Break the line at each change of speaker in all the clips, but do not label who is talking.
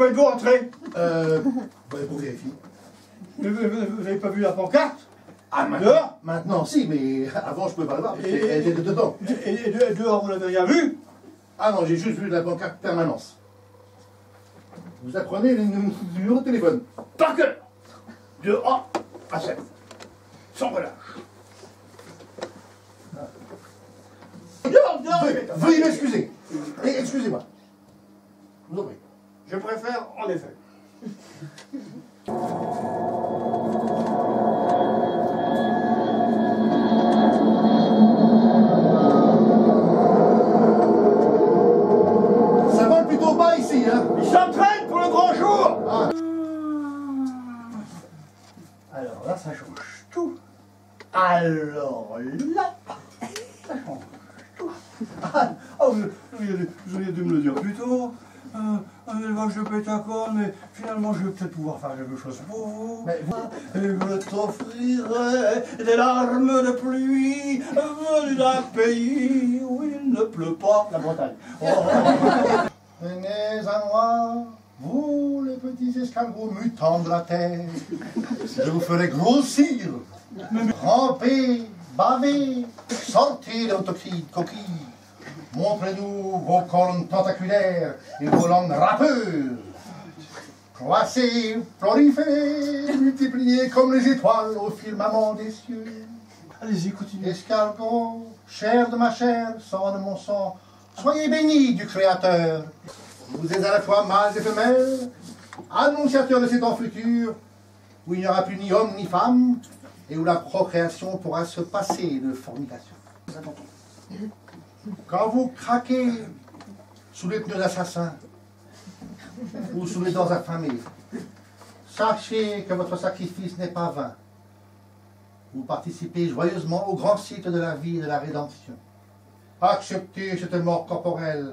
pouvez-vous entrer?
Pour vérifier.
Vous n'avez pas vu la pancarte?
Ah,
dehors?
Maintenant, si, mais avant, je ne pouvais pas le voir, parce qu'elle était dedans.
Et dehors, vous n'avez rien vu?
Ah non, j'ai juste vu la pancarte permanence. Vous apprenez le numéro de téléphone.
Par cœur. De A à Z. Sans relâche.
Veuillez m'excuser. Et excusez-moi. Je vous en prie.
Je préfère, en effet.
Ça vole plutôt bas ici, hein?
Ils s'entraînent pour le grand jour.
Ah.
Alors là, ça change tout. Alors là, ça change tout. Vous auriez dû me le dire plus tôt. Un élevage de pétacone, mais finalement, je vais peut-être pouvoir faire quelque chose pour vous.
Mais
Et je t'offrirai des larmes de pluie venues d'un pays où il ne pleut pas. La Bretagne.
Venez à moi, vous les petits escargots mutants de la terre. Je vous ferai grossir, ramper, baver, sortez de votre coquille. Montrez-nous vos cornes tentaculaires et vos langues râpeuses. Croissez, proliférez, multipliez comme les étoiles au firmament des cieux.
Allez-y, continuez.
Escargot, chair de ma chair, sang de mon sang, soyez bénis du Créateur. Vous êtes à la fois mâles et femelles, annonciateurs de ces temps futurs, où il n'y aura plus ni homme ni femme, et où la procréation pourra se passer de fornication. Quand vous craquez sous les pneus d'assassins, ou sous les dents affamées, sachez que votre sacrifice n'est pas vain. Vous participez joyeusement au grand cycle de la vie et de la rédemption. Acceptez cette mort corporelle,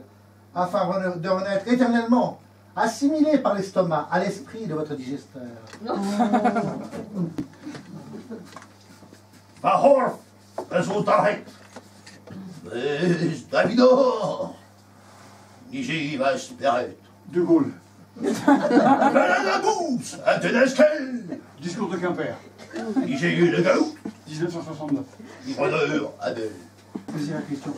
afin de renaître éternellement, assimilé par l'estomac à l'esprit de votre digesteur. Vahor, resultaret, Davidor, Nigi va speret.
De Gaulle.
La bourse, un tenesquel,
Discours de Quimper.
J'ai eu le goût,
1969.
livreur à deux.
C'est la question.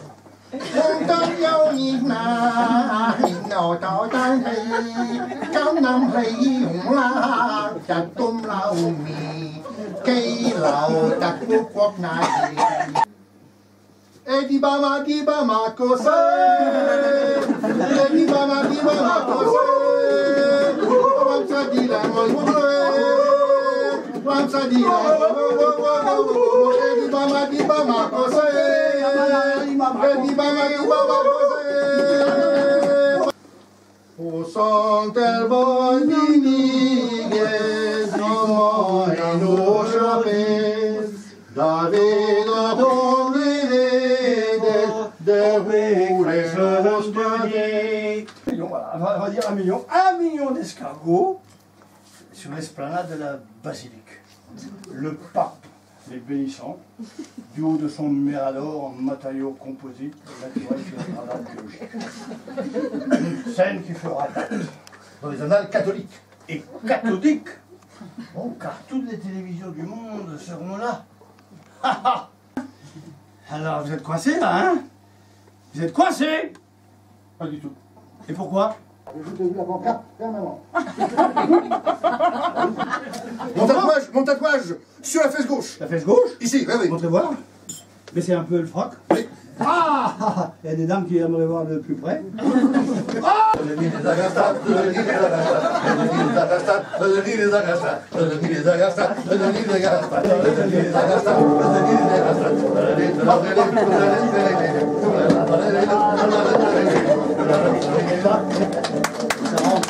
Edibama kose, Edibama kose, Wamsadila moywe, Wamsadila Edibama kose, Edibama kose. O santel boniniges, no eno chapes, David
On va dire 1 million. 1 million d'escargots sur l'esplanade de la basilique. Le pape les bénissant du haut de son mirador en matériaux composites naturels sur la radar biologique. Une scène qui fera date
Dans les annales catholiques.
et cathodique. Oh, car toutes les télévisions du monde seront là. Alors vous êtes coincés là, hein? Vous êtes coincés?
Pas du tout.
Et pourquoi?
Je t'ai vu la pancarte permanent. Mon tatouage sur la fesse gauche.
La fesse gauche?
Ici, oui, oui.
Montrez voir. Baissez un peu le froc.
Oui.
Ah! Il y a des dames qui aimeraient voir de plus près. Ça rentre.